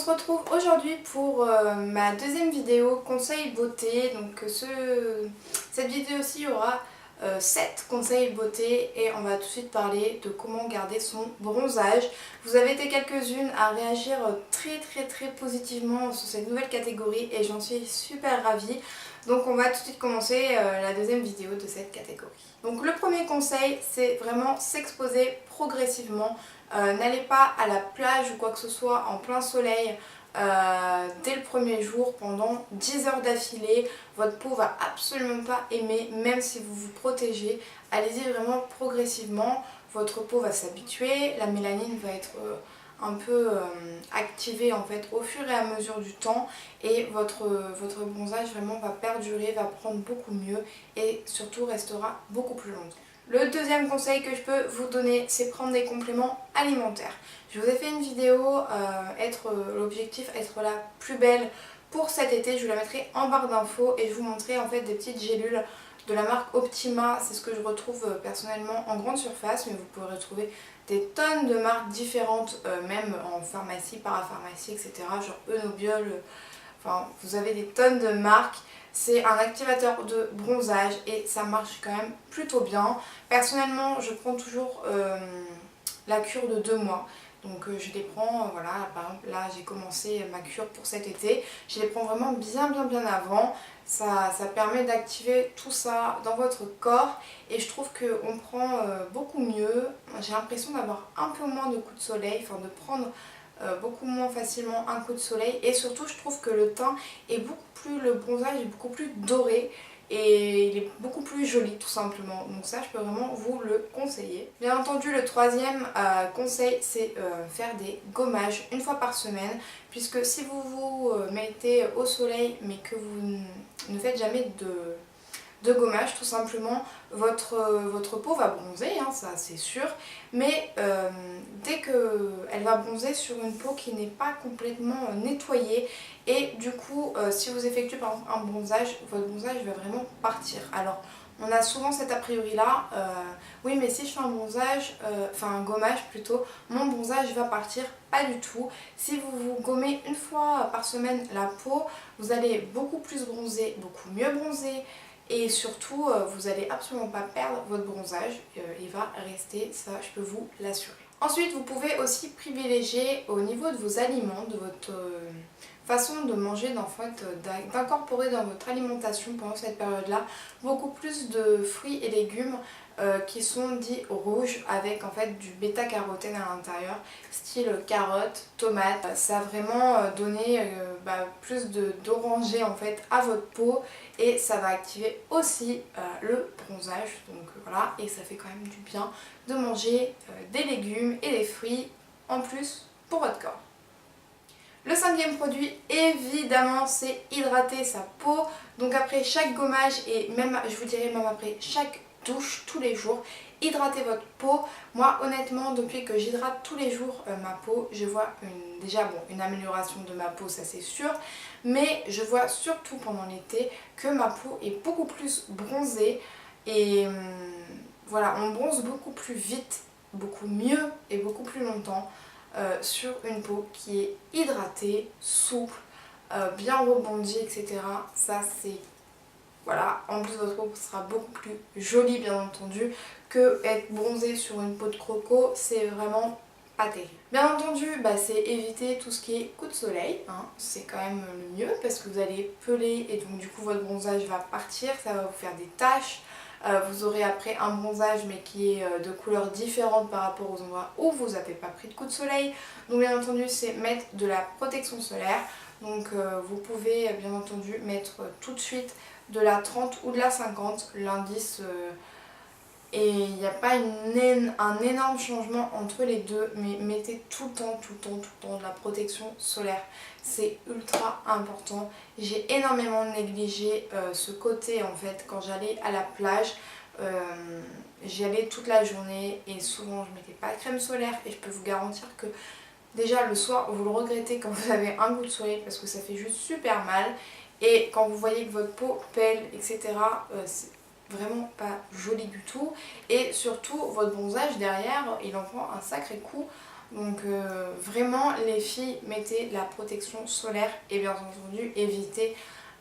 retrouve aujourd'hui pour ma deuxième vidéo conseil beauté. Donc cette vidéo-ci aura 7 conseils beauté et on va tout de suite parler de comment garder son bronzage. Vous avez été quelques-unes à réagir très positivement sur cette nouvelle catégorie et j'en suis super ravie. Donc on va tout de suite commencer la deuxième vidéo de cette catégorie. Donc le premier conseil, c'est vraiment s'exposer progressivement. N'allez pas à la plage ou quoi que ce soit en plein soleil dès le premier jour pendant 10 heures d'affilée. Votre peau va absolument pas aimer, même si vous vous protégez. Allez-y vraiment progressivement, votre peau va s'habituer, la mélanine va être un peu activée en fait au fur et à mesure du temps et votre bronzage vraiment va perdurer, va prendre beaucoup mieux et surtout restera beaucoup plus longtemps. Le deuxième conseil que je peux vous donner, c'est prendre des compléments alimentaires. Je vous ai fait une vidéo, l'objectif être la plus belle pour cet été, je vous la mettrai en barre d'infos et je vous montrerai en fait des petites gélules de la marque Optima. C'est ce que je retrouve personnellement en grande surface, mais vous pouvez retrouver des tonnes de marques différentes, même en pharmacie, parapharmacie, etc. Genre Eunobiol, enfin vous avez des tonnes de marques. C'est un activateur de bronzage et ça marche quand même plutôt bien. Personnellement, je prends toujours la cure de 2 mois. Donc je les prends, voilà, par exemple là j'ai commencé ma cure pour cet été. Je les prends vraiment bien avant. Ça permet d'activer tout ça dans votre corps et je trouve qu'on prend beaucoup mieux. J'ai l'impression d'avoir un peu moins de coups de soleil, enfin de prendre beaucoup moins facilement un coup de soleil et surtout je trouve que le teint est le bronzage est beaucoup plus doré et il est beaucoup plus joli tout simplement, donc ça je peux vraiment vous le conseiller. Bien entendu le troisième conseil c'est faire des gommages une fois par semaine, puisque si vous vous mettez au soleil mais que vous ne faites jamais de gommage, tout simplement votre peau va bronzer, hein, ça c'est sûr, mais dès qu'elle va bronzer sur une peau qui n'est pas complètement nettoyée et du coup si vous effectuez par exemple un bronzage, votre bronzage va vraiment partir. Alors on a souvent cet a priori là, oui mais si je fais un bronzage, enfin un gommage plutôt, mon bronzage va partir. Pas du tout. Si vous vous gommez une fois par semaine la peau, vous allez beaucoup plus bronzer, beaucoup mieux bronzer. Et surtout, vous n'allez absolument pas perdre votre bronzage, il va rester, ça je peux vous l'assurer. Ensuite, vous pouvez aussi privilégier au niveau de vos aliments, de votre façon de manger, d'incorporer dans votre alimentation pendant cette période-là beaucoup plus de fruits et légumes qui sont dits rouges avec en fait du bêta-carotène à l'intérieur, style carottes, tomates. Ça a vraiment donné plus d'orangé en fait à votre peau et ça va activer aussi le bronzage. Donc voilà, et ça fait quand même du bien de manger des légumes et des fruits en plus pour votre corps. Le cinquième produit, évidemment, c'est hydrater sa peau. Donc après chaque gommage et même, je vous dirais même après chaque douche tous les jours, hydratez votre peau. Moi honnêtement, depuis que j'hydrate tous les jours ma peau, je vois une amélioration de ma peau, ça c'est sûr, mais je vois surtout pendant l'été que ma peau est beaucoup plus bronzée et voilà, on bronze beaucoup plus vite, beaucoup mieux et beaucoup plus longtemps sur une peau qui est hydratée, souple, bien rebondie, etc. Ça c'est... Voilà, en plus votre peau sera beaucoup plus jolie bien entendu que être bronzée sur une peau de croco, c'est vraiment pas terrible. Bien entendu, c'est éviter tout ce qui est coup de soleil, hein. C'est quand même le mieux parce que vous allez peler et donc du coup votre bronzage va partir, ça va vous faire des taches. Vous aurez après un bronzage mais qui est de couleur différente par rapport aux endroits où vous n'avez pas pris de coup de soleil. Donc bien entendu c'est mettre de la protection solaire. Donc vous pouvez bien entendu mettre tout de suite de la 30 ou de la 50, l'indice et il n'y a pas un énorme changement entre les deux, mais mettez tout le temps de la protection solaire, c'est ultra important. J'ai énormément négligé ce côté en fait quand j'allais à la plage. J'y allais toute la journée et souvent je mettais pas de crème solaire et je peux vous garantir que déjà le soir vous le regrettez quand vous avez un coup de soleil parce que ça fait juste super mal et quand vous voyez que votre peau pèle etc. vraiment pas joli du tout. Et surtout votre bronzage derrière il en prend un sacré coup. Donc vraiment les filles, mettez la protection solaire et bien entendu évitez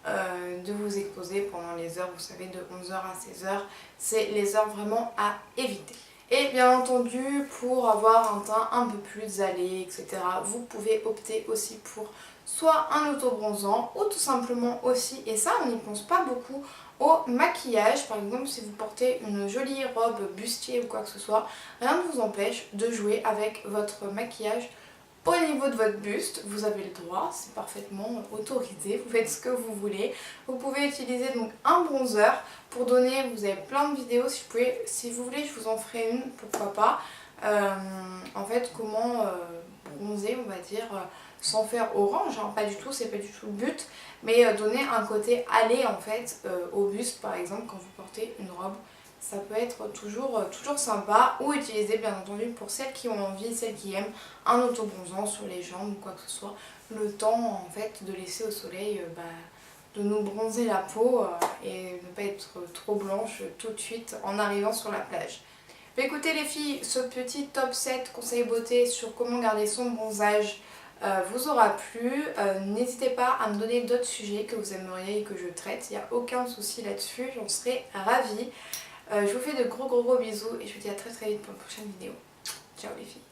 de vous exposer pendant les heures, vous savez, de 11h à 16h, c'est les heures vraiment à éviter. Et bien entendu, pour avoir un teint un peu plus allé, etc., vous pouvez opter aussi pour soit un auto-bronzant ou tout simplement aussi, et ça on n'y pense pas beaucoup, au maquillage. Par exemple, si vous portez une jolie robe bustier ou quoi que ce soit, rien ne vous empêche de jouer avec votre maquillage au niveau de votre buste. Vous avez le droit, c'est parfaitement autorisé, vous faites ce que vous voulez. Vous pouvez utiliser donc un bronzer pour donner, vous avez plein de vidéos, si vous voulez je vous en ferai une, pourquoi pas. En fait comment bronzer on va dire sans faire orange, hein, pas du tout, c'est pas du tout le but, mais donner un côté allé en fait au buste par exemple quand vous portez une robe. Ça peut être toujours sympa, ou utiliser bien entendu pour celles qui ont envie, celles qui aiment, un auto-bronzant sur les jambes ou quoi que ce soit. Le temps en fait de laisser au soleil de nous bronzer la peau et ne pas être trop blanche tout de suite en arrivant sur la plage. Mais écoutez les filles, ce petit top 7 conseils beauté sur comment garder son bronzage vous aura plu. N'hésitez pas à me donner d'autres sujets que vous aimeriez que je traite, il n'y a aucun souci là-dessus, j'en serai ravie. Je vous fais de gros bisous et je vous dis à très vite pour une prochaine vidéo. Ciao les filles.